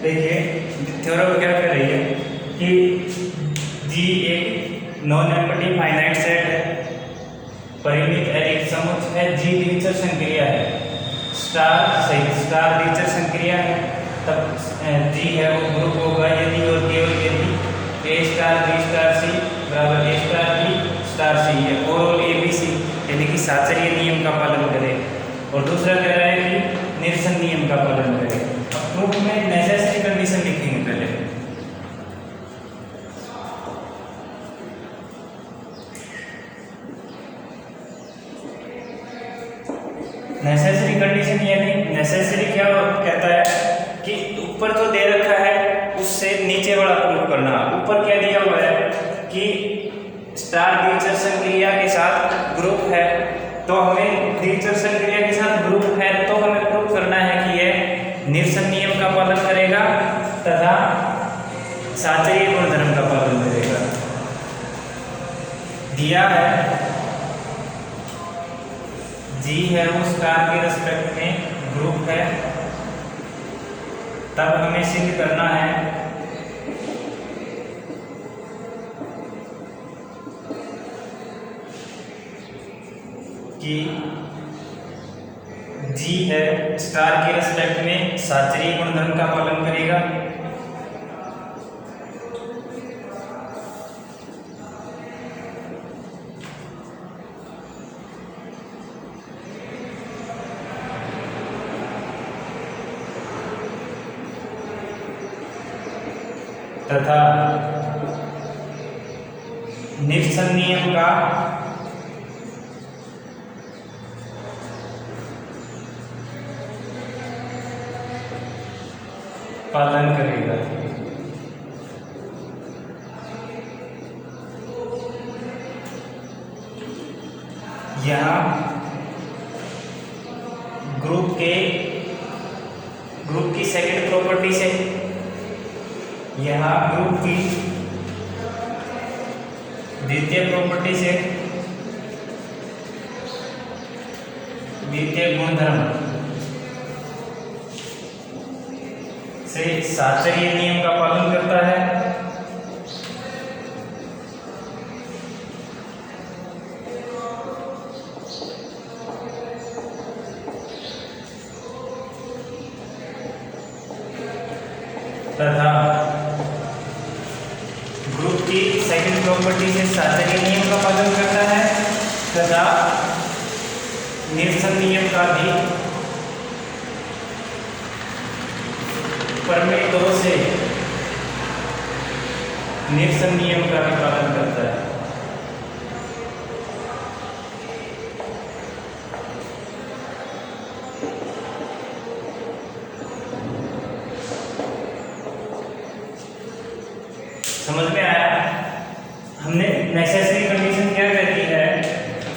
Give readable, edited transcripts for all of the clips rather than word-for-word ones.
देखिए थ्योरम क्या कर रही है कि जी एक नॉन एम्प्टी फाइनाइट सेट है, परिमित अरेख समुच्चय है, जी द्विचर संक्रिया है, स्टार द्विचर संक्रिया है, तब जी है वो ग्रुप होगा यदि और केवल यदि ए स्टार बी स्टार सी बराबर A star B star c है और ए बी सी यानी कि साचर्य नियम का पालन करे। और दूसरा कह रहा है कि निरसन नियम का पालन करे। अब प्रूफ में नेसेसरी कंडीशन लिखेंगे पहले। नेसेसरी कंडीशन यानी नेसेसरी क्या कहता है कि ऊपर जो दे रखा है उससे नीचे वाला प्रूफ करना। ऊपर क्या दिया हुआ है कि स्टार द्विचर संक्रिया के साथ ग्रुप है, तो हमें द्विचर संक्रिया के साथ ग्रुप है तो हमें प्रूफ करना है कि यह निरसन नियम का पालन करेगा तथा साचर्य गुणधर्म का पालन करेगा। दिया है जी है वो स्टार के रिस्पेक्ट में ग्रुप है, तब हमें सिद्ध करना है कि जी है स्टार के रिस्पेक्ट में साचर्य गुणधर्म का पालन करेगा। तथा निरसन नियम का पालन करेगा। यहाँ ग्रुप की सेकंड प्रॉपर्टी से, यहाँ ग्रुप की द्वितीय प्रॉपर्टी से, द्वितीय गुणधर्म से साचर्य नियम का पालन करता है। तथा ग्रुप की सेकंड प्रॉपर्टी से साचर्य नियम का पालन करता है तथा निरसन नियम का भी प्रमेय 2 से निरसन नियम का भी पालन करता है। समझ में आया? हमने नेसेसरी कंडीशन क्या कहती है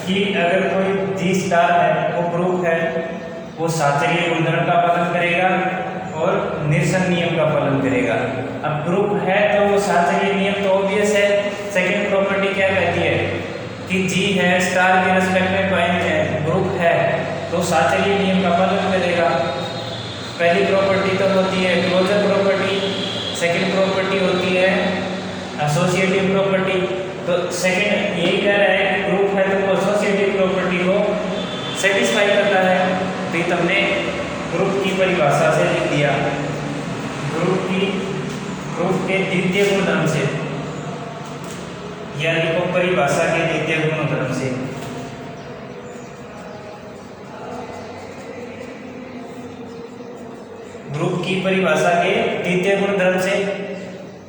कि अगर कोई जी स्टार है वो ग्रुप है, वो साचर्य गुणधर्म का पालन करेगा और निरसन नियम का पालन करेगा। अब ग्रुप है तो वो साचर्य नियम तो ऑब्वियस है। सेकंड प्रॉपर्टी क्या कहती है कि जी है स्टार के रिस्पेक्ट में ग्रुप है तो साचर्य नियम का पालन करेगा। पहली प्रॉपर्टी तो होती है क्लोजर प्रॉपर्टी, सेकंड प्रॉपर्टी होती है एसोसिएटिव प्रॉपर्टी। तो सेकंड यही कह रहा है कि ग्रुप है तो वो एसोसिएटिव प्रॉपर्टी को सेटिस्फाई करता है। तो ये तुमने ग्रुप की परिभाषा से लिख दिया, ग्रुप के द्वितीय गुणधर्म से, यानी को परिभाषा के द्वितीय गुणधर्म से। ग्रुप की परिभाषा के द्वितीय गुणधर्म से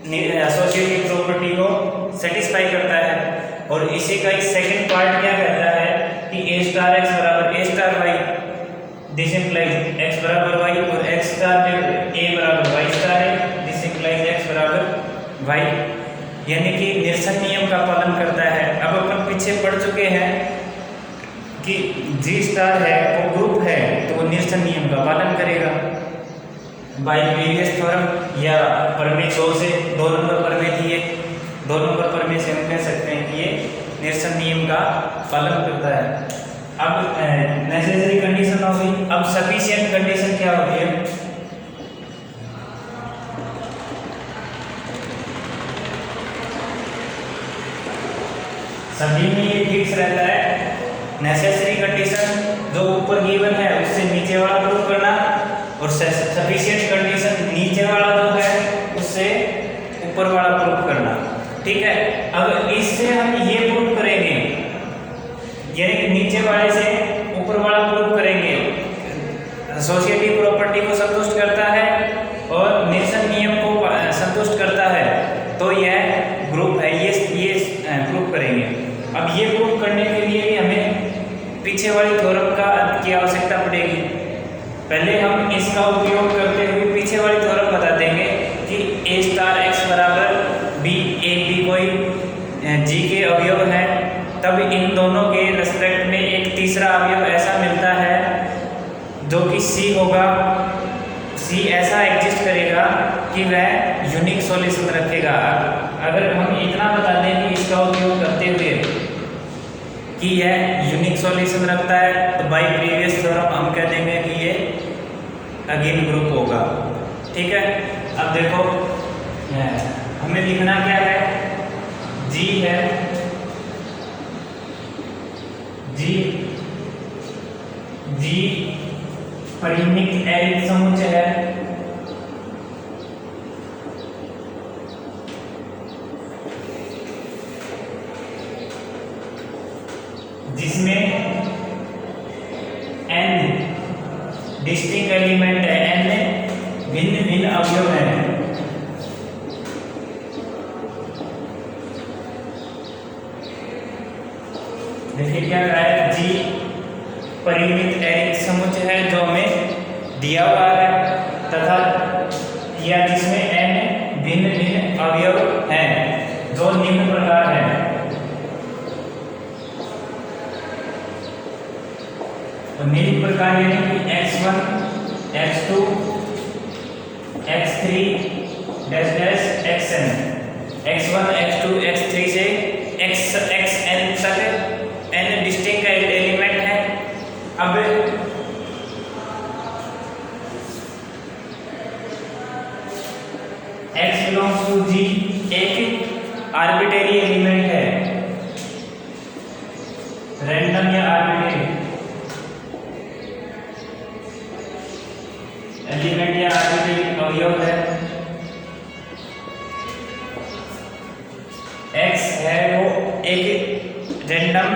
एसोसिएटिव प्रॉपर्टी को सेटिस्फाई करता है। और इसी का सेकंड पार्ट क्या कहता है कि ए स्टार एक्स बराबर A star Y, this implies X बराबर वाई, और एक्स स्टार ए बराबर वाई स्टार है, दिस इंप्लाइज एक्स बराबर वाई, यानी कि निरसन नियम का पालन करता है। अब अपन पीछे पढ़ चुके हैं कि जी स्टार है वो ग्रुप है तो वो निरसन नियम का पालन करेगा बाय प्रीवियस थ्योरम या प्रमेय 2 से। 2 नंबर प्रमेय थी ये, 2 नंबर प्रमेय से हम कह सकते हैं कि ये निरसन नियम का पालन करता है। अब नेसेसरी कंडीशन हो गई। अब सफिशिएंट कंडीशन क्या होती है? सभी में ये फिक्स रहता है। नेसेसरी कंडीशन जो ऊपर गिवन है उससे नीचे वाला प्रूव करना, और सफिशिएंट कंडीशन नीचे वाला जो है उससे ऊपर वाला प्रूव करना। ठीक है, अब इससे हम ये प्रूव करेंगे, यानी नीचे वाले से ऊपर वाला प्रूव करेंगे एसोसिएटिव प्रॉपर्टी को संतुष्ट करता है और निल्सन नियम को संतुष्ट करता है, तो यह ग्रुप है, ये प्रूव करेंगे। अब ये प्रूव करने के लिए भी हमें पीछे वाली थ्योरम की आवश्यकता पड़ेगी। पहले हम इसका उपयोग करते हुए पीछे वाली थ्योरम बता देंगे कि ए स्टार एक्स बराबर बी, ए बी कोई जी के अवयव है, तब इन दोनों के रेस्पेक्ट में एक तीसरा अवयव ऐसा मिलता है जो कि सी होगा। सी ऐसा एग्जिस्ट करेगा कि वह यूनिक सॉल्यूशन रखेगा। अगर हम इतना बता दें कि इसका उपयोग करते हुए कि यह यूनिक सॉल्यूशन रखता है, तो बाय प्रीवियस थ्योरम हम कह देंगे कि ये अगेन ग्रुप होगा। ठीक है, अब देखो हमें लिखना क्या है, जी है, जी परिमित एरिक समुच्चय है, जिसमें n डिस्टिंक्ट एलिमेंट है, n भिन्न भिन्न अवयव हैं। देखिए क्या कहा है, जी परिमित एरिक समुच्चय है जो हमें दिया हुआ है, तथा या जिसमें n भिन्न भिन्न अवयव हैं जो निम्न प्रकार है। निम्न प्रकार यानी कि x1, x2, x3 dash dash xn, x1, x2, x3 से xn तक n डिस्टिंक्ट एलिमेंट है। अब x बिलोंग्स टू g एक आर्बिट्रेरी एलिमेंट है, रैंडम या आर्बिट्रेरी एलिमेंट या आर्बिट्रेरी अवयव है। x है वो एक रैंडम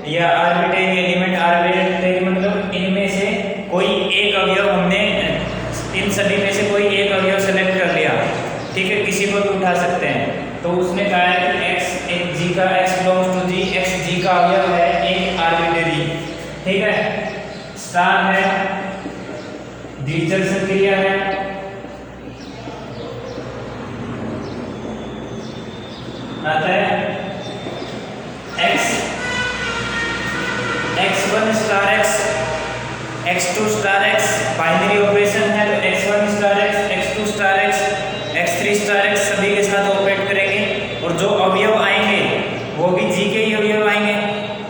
या आर्बिट्रेरी एलिमेंट, आर्बिट्रेरी मतलब इनमें से कोई एक अवयव हमने, इन सभी में से कोई एक अवयव सेलेक्ट कर लिया। ठीक है, किसी को भी उठा सकते हैं। तो उसने कहा है कि x एक g का, x belongs to g, x g का अवयव है एक आर्बिट्रेरी। ठीक है, स्टार है, द्विचर क्रिया है, अतः x1 star x, x2 star x binary operation है, तो x1 star x, x2 star x, x3 star x सभी के साथ ऑपरेट करेंगे, और जो अवयव आएंगे वो भी g के ही अवयव आएंगे,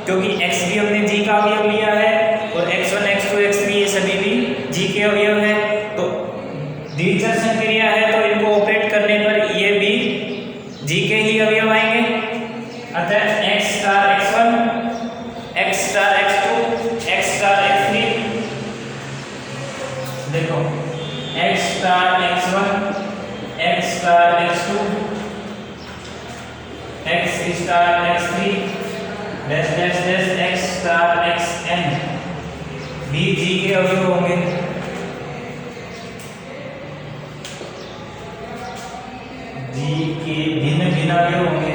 क्योंकि x भी हमने g का अवयव लिया है और x1, x2, x3 ये सभी भी g के अवयव है। तो द्विचर संक्रिया है, तो इनको ऑपरेट करने पर ये भी g के ही अवयव आएंगे। अतः x star x1, x star x2, x star x3, देखो x star x1, x star x2, x star x3 dash dash dash x star xn भी g के अवयव होंगे। g के भिन्न भिन्न अवयव होंगे।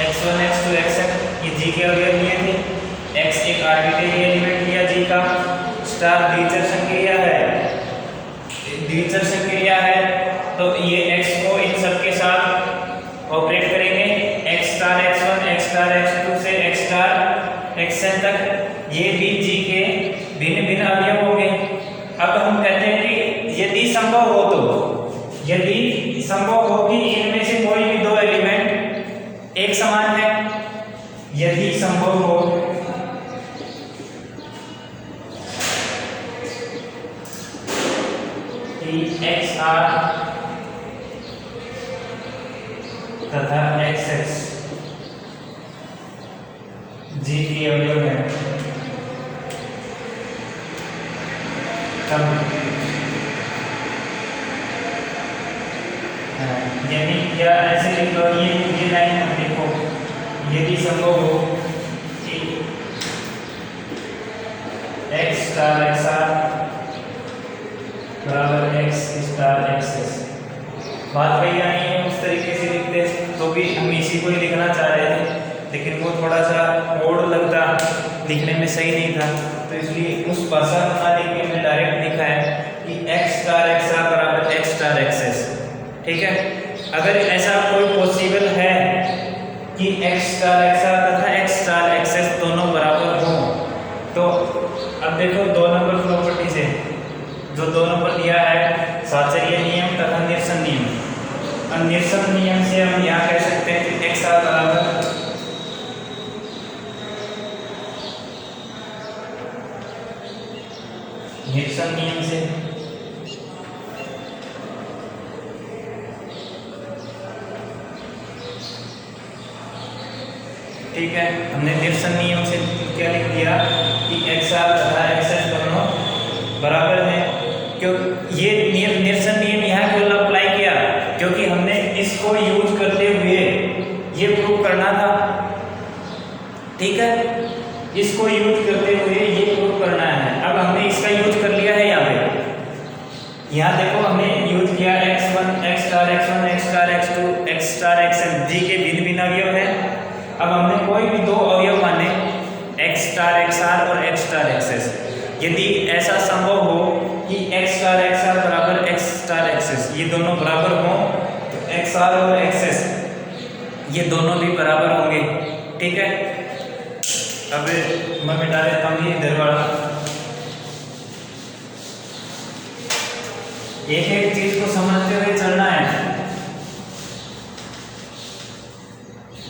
x1, x2, xn ये g के अवयव लिए थे, x एक आर्बिट्रेरी एलिमेंट लिया g का, स्टार द्विचर संक्रिया है, द्विचर संक्रिया है, तो ये x को इन सब के साथ ऑपरेट करेंगे, x star x1, x star x2 से x स्टार xn तक, ये भी g के भिन्न भिन्न अवयव होंगे। अब हम कहते हैं कि यदि संभव हो, तो यदि संभव हो कि इनमें से कोई भी दो एलिमेंट एक समान है, यदि संभव हो तथा एक्स जी की अवयव है, तब यानी क्या ऐसे लिख लो, ये लाइन हम देखो, यदि संभव हो कि एक्स स्टार एक्स आर बराबर एक्स स्टार एक्सेस, बात वही आई है, उस तरीके से लिखते तो भी हम इसी को ही लिखना चाह रहे थे, लेकिन वो थोड़ा सा ओड लगता, लिखने में सही नहीं था, तो इसलिए उस भाषा ना लिख के हमने डायरेक्ट लिखा है कि एक्स स्टार एक्स आर बराबर एक्स स्टार एक्सेस। ठीक है, अगर ऐसा कोई पॉसिबल है कि एक्स स्टार एक्स आर तथा एक्स स्टार एक्सेस दोनों बराबर हो, तो अब देखो 2 नंबर प्रॉपर्टी से जो 2 नंबर दिया है, साचर्य नियम तथा निरसन नियम। अब निरसन नियम से हम यहाँ कह सकते हैं कि एक्स आर बराबर निरसन नियम से ठीक है, हमने निरसन नियम से क्या लिख दिया कि एक्स आर तथा एक्स एस दोनों बराबर हैं। क्यों ये निरसन नियम यहाँ क्यों अप्लाई किया? क्योंकि हमने इसको यूज करते हुए ये प्रूव करना था। ठीक है, इसको यूज करते हुए ये प्रूव करना है। अब हमने इसका यूज कर लिया है यहाँ पे, यहाँ देखो हमने यूज किया x1 x star x1 x star x2 x star xn जी के भिन्न भिन्न अवयव है। अब हमने कोई भी 2 अवयव माने x स्टार xr और x स्टार xs, यदि ऐसा संभव हो कि x स्टार xr बराबर x स्टार xs ये दोनों बराबर हों, तो xr और xs ये दोनों भी बराबर होंगे। ठीक है, अब मैं मिटा देता हूँ ये इधर वाला। एक एक चीज को समझते हुए चलना है,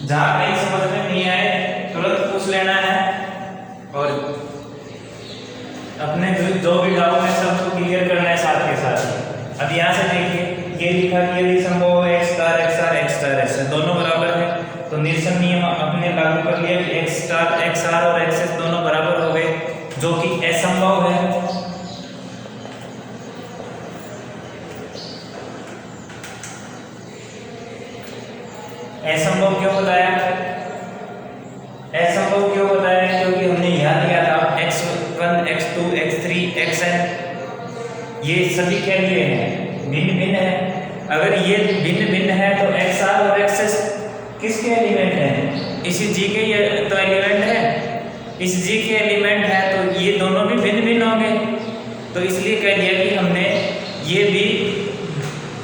जहां कहीं समझ में नहीं आए तुरंत पूछ लेना है, और अपने जो भी डाउट है सबको क्लियर करना है साथ के साथ। अब यहाँ से देखिए, ये लिखा कि यदि संभव है x star x or x star x दोनों बराबर है, तो निरसन नियम अपने लागू कर लिया कि x स्टार x आर और x एस दोनों बराबर हो गए, जो कि असंभव है। असंभव क्यों बताया? असंभव क्यों बताया? क्योंकि हमने यहाँ दिया था x1 x2 x3 xn, ये सभी के लिए हैं, भिन्न भिन्न है। अगर ये भिन्न भिन्न है तो xr और xs किसके एलिमेंट हैं? इसी g के ये तो एलिमेंट है, इस g के एलिमेंट है, तो ये दोनों भी भिन्न भिन्न होंगे। तो इसलिए कह दिया कि हमने ये भी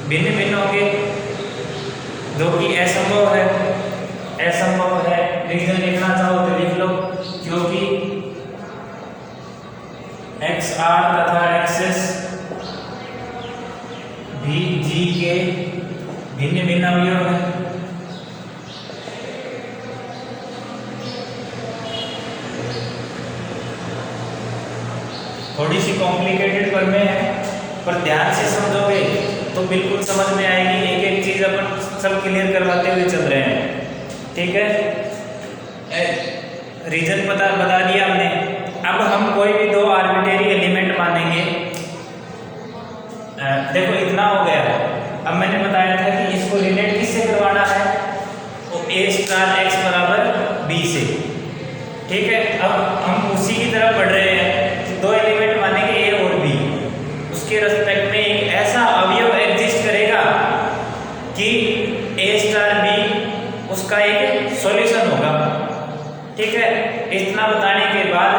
भिन्न भिन्न होंगे, जो कि असंभव है। असंभव है, रीजन लिखना चाहो तो लिख लो, क्योंकि XR तथा XS भी G के भिन्न भिन्न अवयव हैं। थोड़ी सी कॉम्प्लिकेटेड पर में है, पर ध्यान से समझोगे तो बिल्कुल समझ में आएगी। एक एक चीज अपन सब क्लियर करवाते हुए चल रहे हैं। ठीक है, रीजन बता दिया हमने। अब हम कोई भी 2 आर्बिट्रेरी एलिमेंट मानेंगे। देखो इतना हो गया। अब मैंने बताया था कि इसको रिलेट किससे करवाना है, तो a स्टार x बराबर b से। ठीक है, अब हम उसी की तरफ बढ़ रहे हैं कि 2 एलिमेंट मानेंगे a और b, उसके रेस्पेक्ट में एक ऐसा अवयव एग्जिस्ट करेगा कि a स्टार b उसका एक सॉल्यूशन होगा। ठीक है, इतना बताने के बाद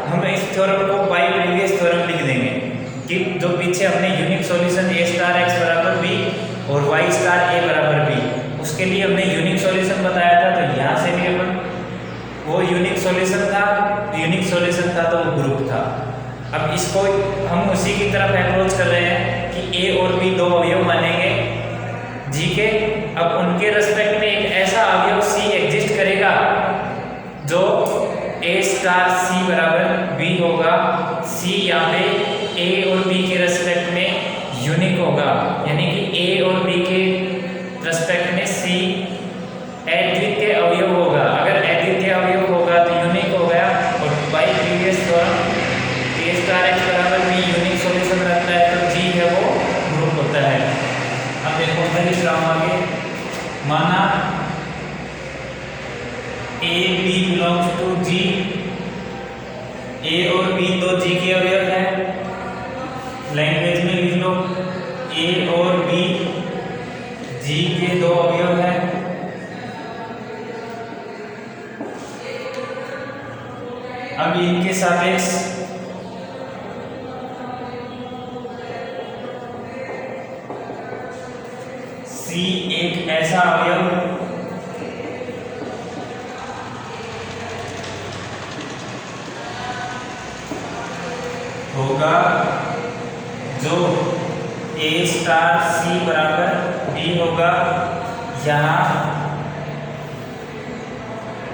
हम इस थ्योरम को बाय प्रीवियस थ्योरम लिख देंगे कि जो पीछे हमने unique solution a star x बराबर b और y स्टार a बराबर b, उसके लिए हमने यूनिक सॉल्यूशन बताया था, तो यहाँ से भी अपन वो यूनिक सॉल्यूशन था तो वो ग्रुप था। अब इसको हम उसी की तरफ अप्रोच कर रहे हैं कि a और b 2 अवयव मानेंगे जी के। अब उनके रेस्पेक्ट में एक ऐसा अवयव c एग्जिस्ट करेगा जो a स्टार c बराबर b होगा। c यहाँ पे a और b के रेस्पेक्ट में यूनिक होगा, यानी कि a और b के रेस्पेक्ट में c माना ए बी बिलोंग्स टू जी, ए और बी दो जी के अवयव है, लैंग्वेज में लिख लो ए और बी जी के दो अवयव है। अब इनके सापेक्ष सी एक ऐसा अवयव होगा जो ए स्टार सी बराबर बी होगा। यहाँ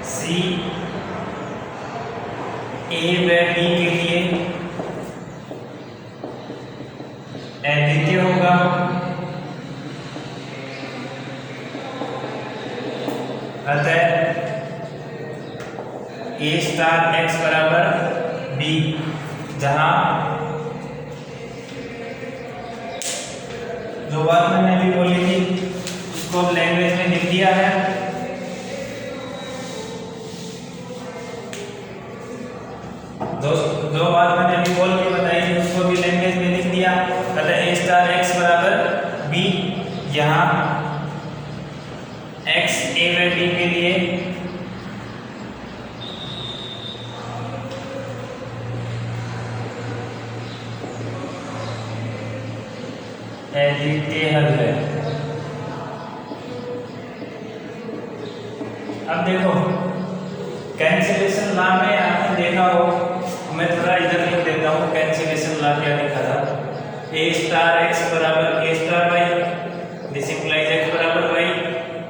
सी ए व बी के लिए अद्वितीय होगा। अतः ए स्टार एक्स बराबर बी, जहां जो बात मैंने अभी बोली थी उसको लैंग्वेज में लिख दिया है। जो बात मैंने अभी बोल के बताई थी उसको भी लैंग्वेज में लिख दिया। अतः ए स्टार एक्स बराबर बी, यहाँ एक्स ए व बी के लिए अद्वितीय हल है। अब देखो कैंसिलेशन लॉ में आपने देखा हो, मैं थोड़ा इधर लिख देता हूँ कैंसिलेशन लॉ क्या लिखा था। ए स्टार एक्स बराबर A star Y, this implies X बराबर वाई,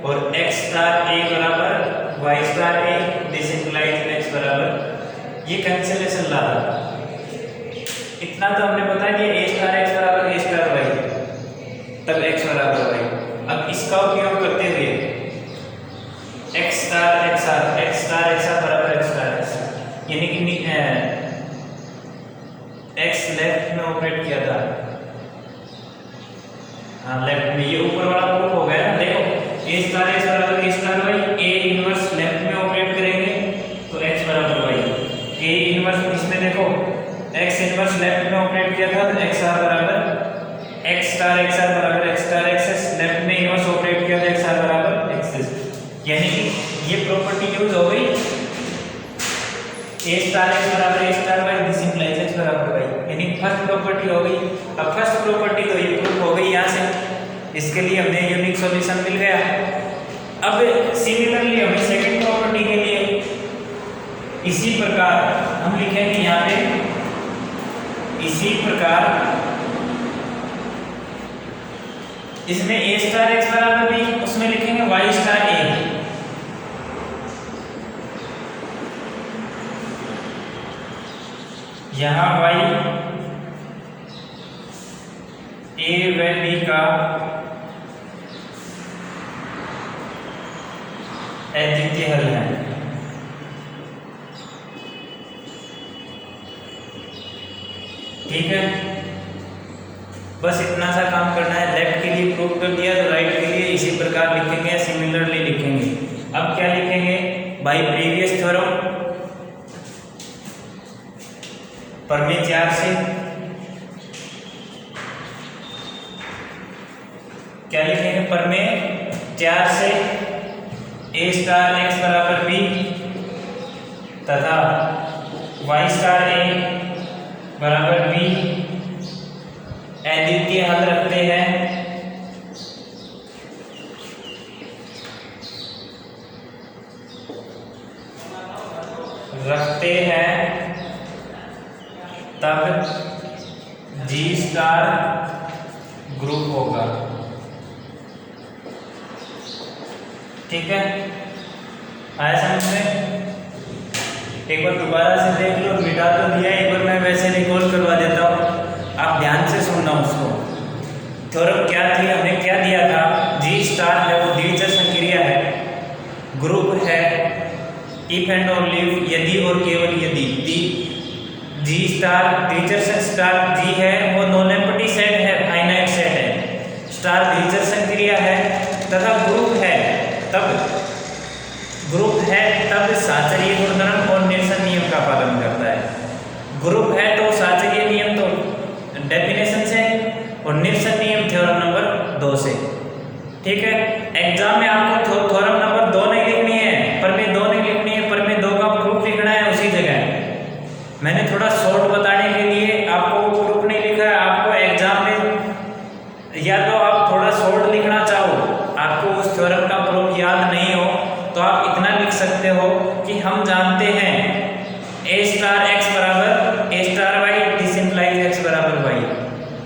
और एक्स स्टार ए बराबर Y star A, this implies X बराबर, ये कैंसिलेशन लॉ था। इतना तो हमने बता दिया ए स्टार एक्स बराबर ए स्टार वाई, तब एक्स बराबर वाई। अब इसका उपयोग करते हुए एक्स स्टार एक्स आर बराबर एक्स स्टार एक्स, यानी कि एक्स लेफ्ट में ऑपरेट किया था, हाँ लेफ्ट में, ये ऊपर वाला प्रूफ हो गया ना। देखो ए स्टार एक्स बराबर A star Y, A inverse left में ऑपरेट करेंगे तो एक्स बराबर वाई, ए इनवर्स इसमें देखो एक्स इनवर्स लेफ्ट में ऑपरेट किया था तो एक्स आर बराबर एक्स स्टार बराबर एक्स स्टार एक्स, लेफ्ट में इनवर्स ऑपरेट किया था एक्स आर बराबर एक्स, यानी कि ये प्रॉपर्टी यूज हो गई ए स्टार एक्स बराबर A star Y, this implies X बराबर वाई, यानी फर्स्ट प्रॉपर्टी हो गई। अब फर्स्ट प्रॉपर्टी तो ये प्रूफ हो गई यहाँ से, इसके लिए हमें यूनिक सॉल्यूशन मिल गया। अब सिमिलरली हमें सेकंड प्रॉपर्टी के लिए इसी प्रकार हम लिखेंगे यहाँ पे, इसी प्रकार इसमें ए स्टार एक्स बराबर बी, उसमें लिखेंगे वाई स्टार ए, यहाँ वाई ए व बी का अद्वितीय हल है। ठीक है, बस इतना सा काम करना है। लेफ्ट के लिए प्रूव कर दिया तो राइट के लिए इसी प्रकार लिखेंगे, सिमिलरली लिखेंगे। अब क्या लिखेंगे, बाय प्रीवियस थ्योरम, प्रमेय 4 से क्या लिखेंगे, प्रमेय 4 से ए स्टार एक्स बराबर बी तथा वाई स्टार ए बराबर बी अद्वितीय हल रखते हैं। तब जी स्टार ग्रुप होगा। ठीक है, आया समझ में? एक बार दोबारा से देख लो, मिटा तो दिया, एक बार मैं वैसे रिकॉल करवा देता हूँ, आप ध्यान से सुनना उसको। थ्योरम क्या थी, हमने क्या दिया था, जी स्टार है वो द्विचर संक्रिया है, ग्रुप है इफ एंड ओनली यदि और केवल यदि। जी स्टार द्विचर स्टार जी है वो नॉन एम्प्टी सेट है, फाइनाइट सेट है, स्टार द्विचर संक्रिया है तथा ग्रुप है तब ग्रुप है तब साचरीय गुणधर्म और निरसन नियम का पालन करता है। ग्रुप है तो साचरीय नियम तो डेफिनेशन से और निरसन नियम थ्योरम नंबर 2 से। ठीक है, एग्जाम में आपको थ्योरम नंबर 2 नहीं लिखनी है, प्रमेय 2 नहीं लिखनी है, प्रमेय 2 का प्रूफ लिखना है उसी जगह। मैंने थोड़ा शॉर्ट बताने के लिए आपको प्रूफ नहीं लिखा है। आपको एग्जाम में या तो आप थोड़ा शॉर्ट लिखना चाहो, आपको उस थ्योरम का प्रूफ याद नहीं हो, तो आप इतना लिख सकते हो कि हम जानते हैं a स्टार x बराबर a star y, this implies x बराबर y।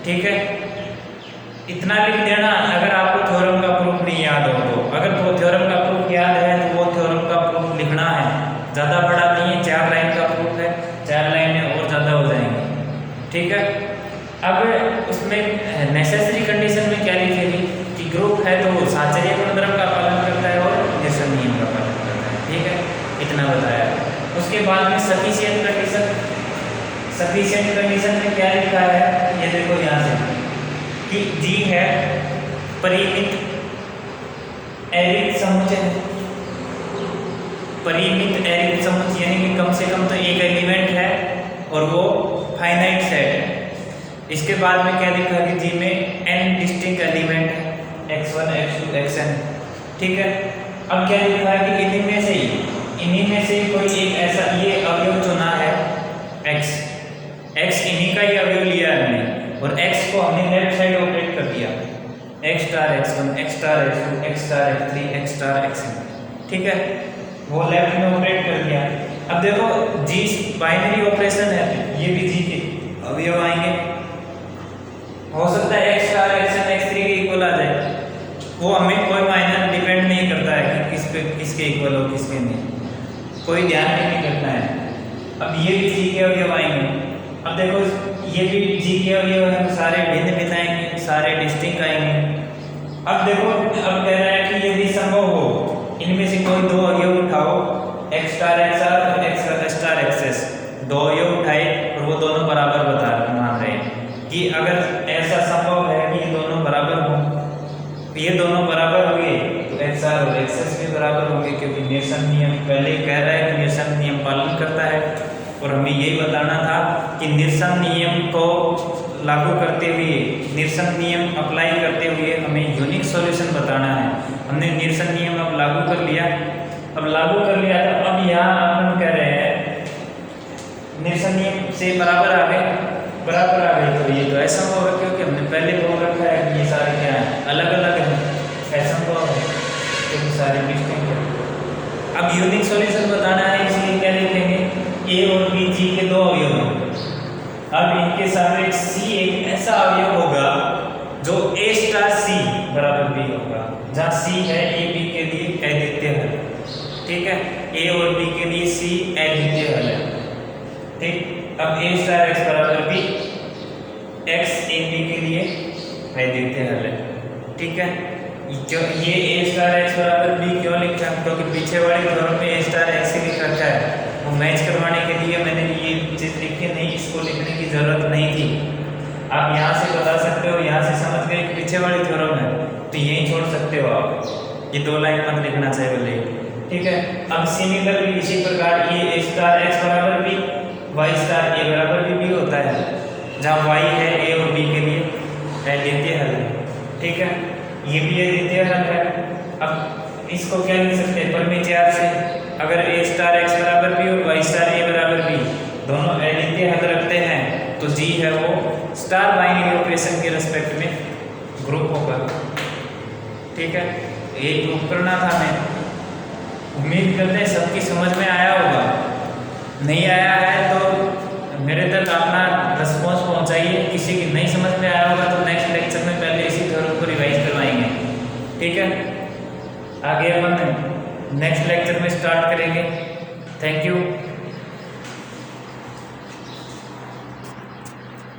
ठीक है, इतना लिख देना अगर आपको थ्योरम का प्रूफ नहीं याद हो तो। अगर वो थ्योरम का प्रूफ याद है तो वो थ्योरम का प्रूफ लिखना है, ज़्यादा बड़ा नहीं है, 4 लाइन का प्रूफ है, 4 लाइनें और ज़्यादा हो जाएंगी। ठीक है, अब उसमें नेसेसरी कंडीशन में क्या लिखेगी कि ग्रुप है तो साचरीय गुणधर्म का पालन करता है और निरसन नियम का पालन करता है। ठीक है, इतना बताया। उसके बाद में सफिशिएंट कंडीशन, सफिशिएंट कंडीशन में क्या लिखा है ये देखो यहाँ से कि जी है परिमित एरिक समुच्चय, परिमित एरिक समुच्चय यानी कि कम से कम तो एक एलिमेंट है और वो फाइनाइट सेट है। इसके बाद में क्या लिखा है कि जी में n डिस्टिंक्ट एलिमेंट है, x1 x2 xn। ठीक है, अब क्या लिखा है कि इन्हीं में से कोई एक ऐसा ये अवयव चुना है x इन्हीं का ही अवयव लिया है हमने और x को हमने लेफ्ट साइड ऑपरेट कर दिया, x star x1 x star x2 x star x3 x star xn। ठीक है, वो लेफ्ट में ऑपरेट कर दिया। अब देखो g बाइनरी ऑपरेशन है, ये भी g के अवयव आएंगे। हो सकता है x स्टार xn x3 के इक्वल आ जाए, वो हमें कोई मायने डिपेंड नहीं करता है कि किस पे किसके इक्वल हो किसके नहीं, कोई ध्यान नहीं करना है। अब ये भी जी के अवयव आएंगे। अब देखो ये भी जी के अवयव है, सारे भिन्न भिन्न आएंगे, सारे डिस्टिंक्ट आएंगे। अब देखो अब कह रहा है कि यदि संभव हो इनमें से कोई 2 अवयव उठाओ, x स्टार xr और x स्टार xs, 2 अवयव उठाए और वो दोनों बराबर मान रहे हैं कि अगर ऐसा संभव है कि ये दोनों बराबर हों, ये दोनों बराबर हुए तो xr और xs भी बराबर होंगे, क्योंकि निरसन नियम पहले ही कह रहा है कि निरसन नियम पालन करता है। और हमें यही बताना था कि निरसन नियम को लागू करते हुए, निरसन नियम अप्लाई करते हुए हमें यूनिक सॉल्यूशन बताना है। हमने निरसन नियम अब लागू कर लिया, तो अब यहाँ हम कह रहे हैं निरसन नियम से बराबर आ गए, तो ये तो ऐसा होगा क्योंकि हमने पहले बोल रखा है कि ये सारे क्या हैं, अलग अलग हैं, ऐसा होगा क्योंकि सारे डिस्टिंक्ट हैं। अब यूनिक सॉल्यूशन बताना है, इसलिए क्या लिखेंगे a और b g के 2 अवयव हैं। अब इनके सापेक्ष c एक ऐसा अवयव होगा जो a स्टार c बराबर b होगा, जहाँ c है a b के लिए अद्वितीय हल। ठीक है, a और b के लिए c अद्वितीय हल है। ठीक, अब a स्टार x बराबर b, x a b के लिए अद्वितीय हल है। ठीक है, ये a स्टार x बराबर b क्यों लिखा है, क्योंकि पीछे वाले थ्योरम में a स्टार x ही लिख रखा है, वो मैच करवाने के लिए मैंने ये चीज़ लिखी नहीं, इसको लिखने की जरूरत नहीं थी। आप यहाँ से बता सकते हो, यहाँ से समझ गए कि पीछे वाली थ्योरम है तो यही छोड़ सकते हो आप, ये 2 लाइन मत लिखना चाहिए बोले। ठीक है, अब सिमिलरली इसी प्रकार ये a स्टार x बराबर b, y स्टार a बराबर b होता है, जहाँ y है a और b के लिए अद्वितीय हल है। ठीक है, ये भी अद्वितीय हल है। अब इसको क्या लिख सकते हैं प्रमेय 4 से, अगर a स्टार x बराबर b और y स्टार a बराबर b दोनों अद्वितीय हल रखते हैं तो g है वो स्टार बाइनरी ऑपरेशन के रिस्पेक्ट में ग्रुप होगा। ठीक है, ये प्रूफ करना था हमें। उम्मीद करते हैं सबकी समझ में आया होगा, नहीं आया है तो मेरे तक अपना रिस्पॉन्स पहुंचाइए। किसी की नहीं समझ में आया होगा तो नेक्स्ट लेक्चर में पहले इसी थ्योरम को रिवाइज करवाएंगे। ठीक है, आगे अपन नेक्स्ट लेक्चर में स्टार्ट करेंगे। Thank you.